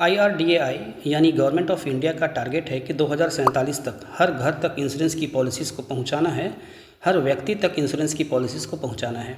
IRDAI यानी government of India का target है कि 2047 तक हर घर तक इंश्योरेंस की पॉलिसीज़ को पहुंचाना है, हर व्यक्ति तक इंश्योरेंस की पॉलिसीज़ को पहुंचाना है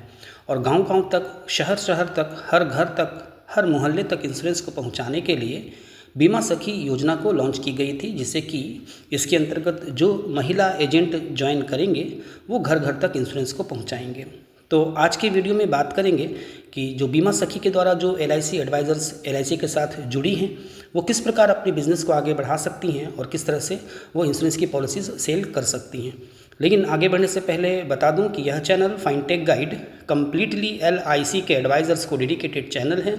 और गांव-गांव तक, शहर-शहर तक, हर घर तक, हर मोहल्ले तक इंश्योरेंस को पहुंचाने के लिए बीमा सखी योजना को लॉन्च की गई थी, जिससे कि इसके अंतर्गत जो महिला एजेंट ज्वाइन करेंगे वो घर घर तक इंश्योरेंस को पहुँचाएँगे। तो आज की वीडियो में बात करेंगे कि जो बीमा सखी के द्वारा जो LIC एडवाइज़र्स LIC के साथ जुड़ी हैं वो किस प्रकार अपने बिज़नेस को आगे बढ़ा सकती हैं और किस तरह से वो इंश्योरेंस की पॉलिसीज़ सेल कर सकती हैं। लेकिन आगे बढ़ने से पहले बता दूं कि यह चैनल फाइनटेक गाइड कम्प्लीटली LIC के एडवाइज़र्स को डेडिकेटेड चैनल है।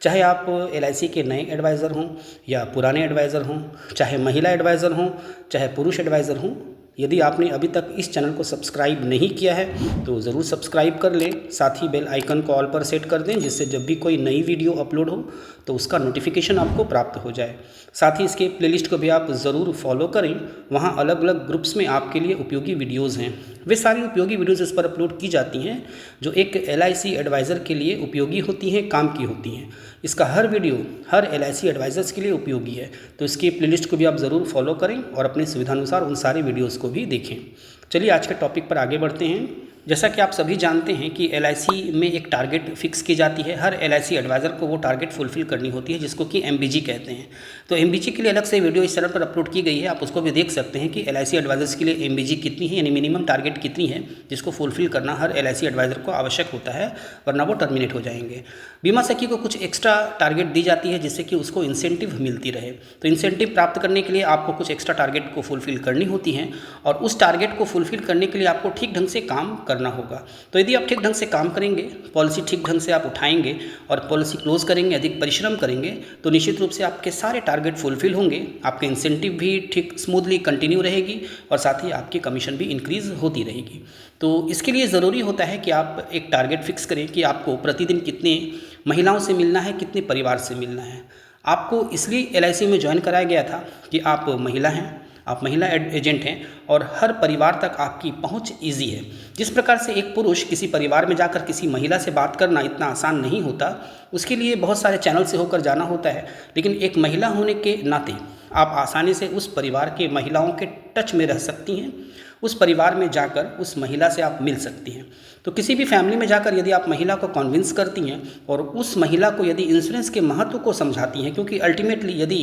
चाहे आप LIC के नए एडवाइज़र हों या पुराने एडवाइज़र हों, चाहे महिला एडवाइज़र हों, चाहे पुरुष एडवाइज़र हों, यदि आपने अभी तक इस चैनल को सब्सक्राइब नहीं किया है तो ज़रूर सब्सक्राइब कर लें। साथ ही बेल आइकन को ऑल पर सेट कर दें, जिससे जब भी कोई नई वीडियो अपलोड हो तो उसका नोटिफिकेशन आपको प्राप्त हो जाए। साथ ही इसके प्लेलिस्ट को भी आप ज़रूर फॉलो करें, वहाँ अलग अलग ग्रुप्स में आपके लिए उपयोगी वीडियोज़ हैं। वे सारी उपयोगी वीडियोज़ इस पर अपलोड की जाती हैं जो एक LIC एडवाइज़र के लिए उपयोगी होती हैं, काम की होती हैं। इसका हर वीडियो हर LIC एडवाइज़र्स के लिए उपयोगी है, तो इसकी प्लेलिस्ट को भी आप ज़रूर फॉलो करें और अपनी सुविधानुसार उन सारी वीडियोज़ को भी देखें। चलिए आज के टॉपिक पर आगे बढ़ते हैं। जैसा कि आप सभी जानते हैं कि LIC में एक टारगेट फिक्स की जाती है, हर LIC एडवाइज़र को वो टारगेट फुलफ़िल करनी होती है, जिसको कि MBG कहते हैं। तो MBG के लिए अलग से वीडियो इस चैनल पर अपलोड की गई है, आप उसको भी देख सकते हैं कि LIC एडवाइज़र्स के लिए MBG कितनी है, यानी मिनिमम टारगेट कितनी है जिसको फुलफ़िल करना हर LIC एडवाइज़र को आवश्यक होता है, वरना वो टर्मिनेट हो जाएंगे। बीमा सखी को कुछ एक्स्ट्रा टारगेट दी जाती है जिससे कि उसको इंसेंटिव मिलती रहे। तो इंसेंटिव प्राप्त करने के लिए आपको कुछ एक्स्ट्रा टारगेट को फुलफ़िल करनी होती हैं और उस टारगेट को फुलफ़िल करने के लिए आपको ठीक ढंग से काम करना होगा। तो यदि आप ठीक ढंग से काम करेंगे, पॉलिसी ठीक ढंग से आप उठाएंगे और पॉलिसी क्लोज करेंगे, अधिक परिश्रम करेंगे, तो निश्चित रूप से आपके सारे टारगेट फुलफ़िल होंगे, आपके इंसेंटिव भी ठीक स्मूथली कंटिन्यू रहेगी और साथ ही आपकी कमीशन भी इंक्रीज़ होती रहेगी। तो इसके लिए ज़रूरी होता है कि आप एक टारगेट फिक्स करें कि आपको प्रतिदिन कितने महिलाओं से मिलना है, कितने परिवार से मिलना है। आपको इसलिए LIC में ज्वाइन कराया गया था कि आप महिला हैं, आप महिला एजेंट हैं और हर परिवार तक आपकी पहुंच ईजी है। जिस प्रकार से एक पुरुष किसी परिवार में जाकर किसी महिला से बात करना इतना आसान नहीं होता, उसके लिए बहुत सारे चैनल से होकर जाना होता है, लेकिन एक महिला होने के नाते आप आसानी से उस परिवार के महिलाओं के टच में रह सकती हैं, उस परिवार में जाकर उस महिला से आप मिल सकती हैं। तो किसी भी फैमिली में जाकर यदि आप महिला को कन्विंस करती हैं और उस महिला को यदि इंश्योरेंस के महत्व को समझाती हैं, क्योंकि अल्टीमेटली यदि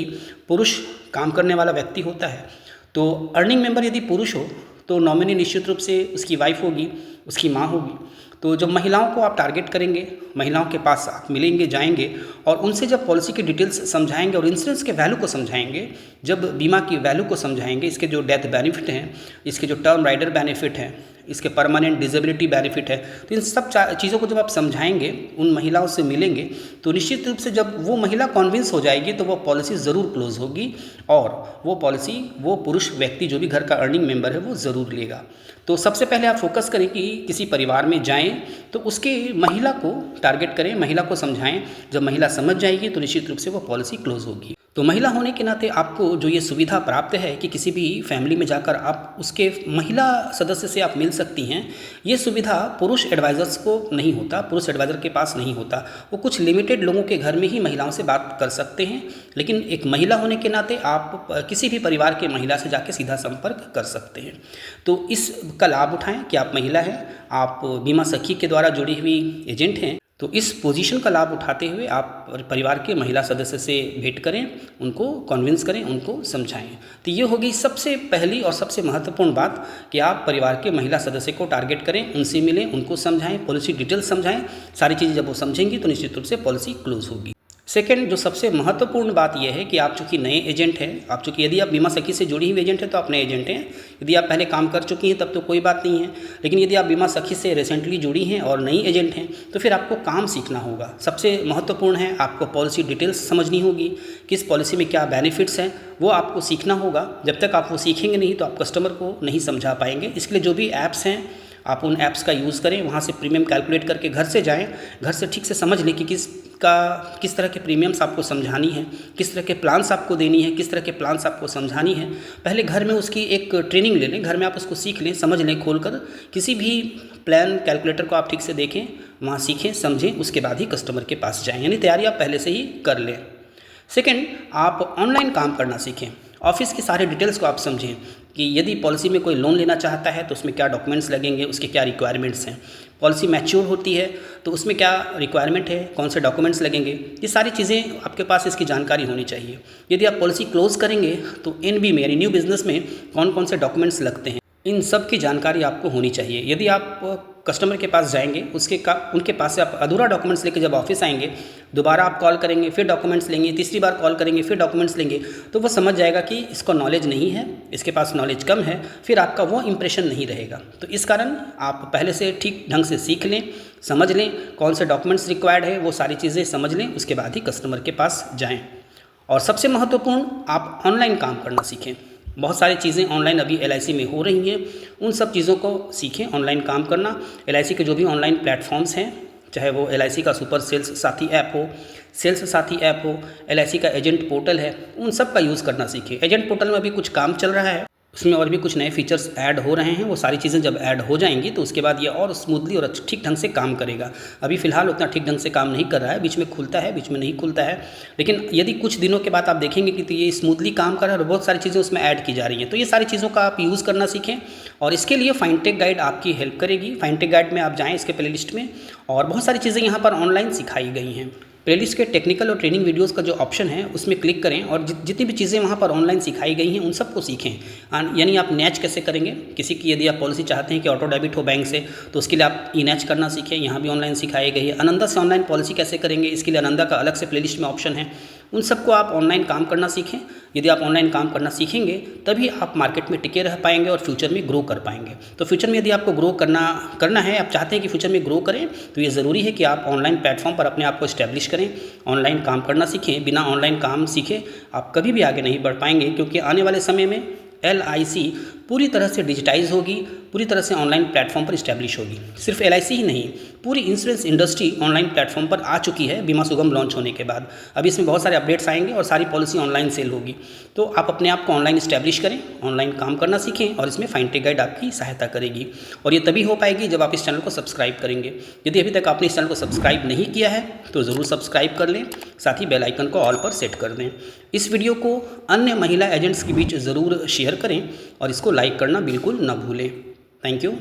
पुरुष काम करने वाला व्यक्ति होता है तो अर्निंग मेंबर यदि पुरुष हो तो नॉमिनी निश्चित रूप से उसकी वाइफ होगी, उसकी माँ होगी। तो जब महिलाओं को आप टारगेट करेंगे, महिलाओं के पास आप मिलेंगे, जाएंगे और उनसे जब पॉलिसी की डिटेल्स समझाएंगे और इंश्योरेंस के वैल्यू को समझाएंगे, जब बीमा की वैल्यू को समझाएंगे, इसके जो डेथ बेनिफिट हैं, इसके जो टर्म राइडर बेनिफिट हैं, इसके परमानेंट डिसेबिलिटी बेनिफिट है, तो इन सब चीज़ों को जब आप समझाएंगे, उन महिलाओं से मिलेंगे, तो निश्चित रूप से जब वो महिला कन्विंस हो जाएगी तो वो पॉलिसी ज़रूर क्लोज होगी और वो पॉलिसी वो पुरुष व्यक्ति जो भी घर का अर्निंग मेंबर है वो ज़रूर लेगा। तो सबसे पहले आप फोकस करें कि किसी परिवार में जाएं तो उसके महिला को टारगेट करें, महिला को समझाएं। जब महिला समझ जाएगी तो निश्चित रूप से वो पॉलिसी क्लोज होगी। तो महिला होने के नाते आपको जो ये सुविधा प्राप्त है कि किसी भी फैमिली में जाकर आप उसके महिला सदस्य से आप मिल सकती हैं, ये सुविधा पुरुष एडवाइज़र्स को नहीं होता, पुरुष एडवाइज़र के पास नहीं होता। वो कुछ लिमिटेड लोगों के घर में ही महिलाओं से बात कर सकते हैं, लेकिन एक महिला होने के नाते आप किसी भी परिवार के महिला से जाके सीधा संपर्क कर सकते हैं। तो इसका लाभ उठाएं कि आप महिला हैं, आप बीमा सखी के द्वारा जुड़ी हुई एजेंट हैं, तो इस पोजीशन का लाभ उठाते हुए आप परिवार के महिला सदस्य से भेंट करें, उनको कन्विंस करें, उनको समझाएं। तो ये होगी सबसे पहली और सबसे महत्वपूर्ण बात कि आप परिवार के महिला सदस्य को टारगेट करें, उनसे मिलें, उनको समझाएं, पॉलिसी डिटेल्स समझाएं। सारी चीज़ें जब वो समझेंगी तो निश्चित रूप से पॉलिसी क्लोज होगी। सेकेंड, जो सबसे महत्वपूर्ण बात यह है कि आप चूँकि नए एजेंट हैं, आप चूँकि यदि आप बीमा सखी से जुड़ी हुई एजेंट हैं तो आप नए एजेंट हैं। यदि आप पहले काम कर चुकी हैं तब तो कोई बात नहीं है, लेकिन यदि आप बीमा सखी से रिसेंटली जुड़ी हैं और नई एजेंट हैं तो फिर आपको काम सीखना होगा। सबसे महत्वपूर्ण है आपको पॉलिसी डिटेल्स समझनी होगी, किस पॉलिसी में क्या बेनिफिट्स हैं वो आपको सीखना होगा। जब तक आप वो सीखेंगे नहीं तो आप कस्टमर को नहीं समझा पाएंगे। इसके लिए जो भी ऐप्स हैं आप उन ऐप्स का यूज़ करें, वहाँ से प्रीमियम कैलकुलेट करके घर से जाएं, घर से ठीक से समझ लें कि किस तरह के प्रीमियम्स आपको समझानी है, किस तरह के प्लान्स आपको देनी है, किस तरह के प्लान्स आपको समझानी है। पहले घर में उसकी एक ट्रेनिंग ले लें, घर में आप उसको सीख लें, समझ लें खोलकर। किसी भी प्लान कैलकुलेटर को आप ठीक से देखें, वहाँ सीखें, समझें, उसके बाद ही कस्टमर के पास जाएँ, यानी तैयारी आप पहले से ही कर लें। सेकंड, आप ऑनलाइन काम करना सीखें। ऑफिस की सारे डिटेल्स को आप समझें कि यदि पॉलिसी में कोई लोन लेना चाहता है तो उसमें क्या डॉक्यूमेंट्स लगेंगे, उसके क्या रिक्वायरमेंट्स हैं। पॉलिसी मैच्योर होती है तो उसमें क्या रिक्वायरमेंट है, कौन से डॉक्यूमेंट्स लगेंगे, ये सारी चीज़ें आपके पास इसकी जानकारी होनी चाहिए। यदि आप पॉलिसी क्लोज करेंगे तो एनबी में यानी न्यू बिजनेस में कौन कौन से डॉक्यूमेंट्स लगते हैं, इन सब की जानकारी आपको होनी चाहिए। यदि आप कस्टमर के पास जाएंगे उनके पास से आप अधूरा डॉक्यूमेंट्स लेके जब ऑफिस आएंगे, दोबारा आप कॉल करेंगे, फिर डॉक्यूमेंट्स लेंगे, तीसरी बार कॉल करेंगे, फिर डॉक्यूमेंट्स लेंगे, तो वो समझ जाएगा कि इसको नॉलेज नहीं है, इसके पास नॉलेज कम है, फिर आपका वो इंप्रेशन नहीं रहेगा। तो इस कारण आप पहले से ठीक ढंग से सीख लें, समझ लें कौन से डॉक्यूमेंट्स रिक्वायर्ड है, वो सारी चीज़ें समझ लें, उसके बाद ही कस्टमर के पास जाएँ। और सबसे महत्वपूर्ण, आप ऑनलाइन काम करना सीखें। बहुत सारी चीज़ें ऑनलाइन अभी LIC में हो रही हैं, उन सब चीज़ों को सीखें, ऑनलाइन काम करना। LIC के जो भी ऑनलाइन प्लेटफॉर्म्स हैं, चाहे वो LIC का सुपर सेल्स साथी ऐप हो, सेल्स साथी ऐप हो, LIC का एजेंट पोर्टल है, उन सब का यूज़ करना सीखें। एजेंट पोर्टल में अभी कुछ काम चल रहा है, उसमें और भी कुछ नए फीचर्स ऐड हो रहे हैं। वो सारी चीज़ें जब ऐड हो जाएंगी तो उसके बाद ये और स्मूथली और ठीक ढंग से काम करेगा। अभी फ़िलहाल उतना ठीक ढंग से काम नहीं कर रहा है, बीच में खुलता है, बीच में नहीं खुलता है, लेकिन यदि कुछ दिनों के बाद आप देखेंगे कि तो ये स्मूथली काम कर रहा है और बहुत सारी चीज़ें उसमें ऐड की जा रही हैं। तो ये सारी चीज़ों का आप यूज़ करना सीखें और इसके लिए फाइनटेक गाइड आपकी हेल्प करेगी। फाइनटेक गाइड में आप जाएँ इसके प्लेलिस्ट में, और बहुत सारी चीज़ें यहाँ पर ऑनलाइन सिखाई गई हैं। प्लेलिस्ट के टेक्निकल और ट्रेनिंग वीडियोस का जो ऑप्शन है उसमें क्लिक करें और जितनी भी चीज़ें वहाँ पर ऑनलाइन सिखाई गई हैं उन सबको सीखें। यानी आप नैच कैसे करेंगे, किसी की यदि आप पॉलिसी चाहते हैं कि ऑटो डेबिट हो बैंक से, तो उसके लिए आप ई-नैच करना सीखें, यहाँ भी ऑनलाइन सिखाई गई है। अनंदा से ऑनलाइन पॉलिसी कैसे करेंगे, इसके लिए अनंदा का अलग से प्लेलिस्ट में ऑप्शन है। उन सबको आप ऑनलाइन काम करना सीखें। यदि आप ऑनलाइन काम करना सीखेंगे तभी आप मार्केट में टिके रह पाएंगे और फ्यूचर में ग्रो कर पाएंगे। तो फ्यूचर में यदि आपको ग्रो करना है, आप चाहते हैं कि फ्यूचर में ग्रो करें, तो ये ज़रूरी है कि आप ऑनलाइन प्लेटफॉर्म पर अपने आप को इस्टेब्लिश करें, ऑनलाइन काम करना सीखें। बिना ऑनलाइन काम सीखे आप कभी भी आगे नहीं बढ़ पाएंगे, क्योंकि आने वाले समय में LIC पूरी तरह से डिजिटाइज होगी, पूरी तरह से ऑनलाइन प्लेटफॉर्म पर इस्टेब्लिश होगी। सिर्फ LIC ही नहीं, पूरी इंश्योरेंस इंडस्ट्री ऑनलाइन प्लेटफॉर्म पर आ चुकी है बीमा सुगम लॉन्च होने के बाद। अभी इसमें बहुत सारे अपडेट्स आएंगे और सारी पॉलिसी ऑनलाइन सेल होगी। तो आप अपने आप को ऑनलाइन इस्टेब्लिश करें, ऑनलाइन काम करना सीखें और इसमें फाइनटेक गाइड आपकी सहायता करेगी। और ये तभी हो पाएगी जब आप इस चैनल को सब्सक्राइब करेंगे। यदि अभी तक आपने इस चैनल को सब्सक्राइब नहीं किया है तो ज़रूर सब्सक्राइब कर लें, साथ ही बेल आइकन को ऑल पर सेट कर दें। इस वीडियो को अन्य महिला एजेंट्स के बीच ज़रूर शेयर करें और इसको लाइक करना बिल्कुल न भूलें। Thank you.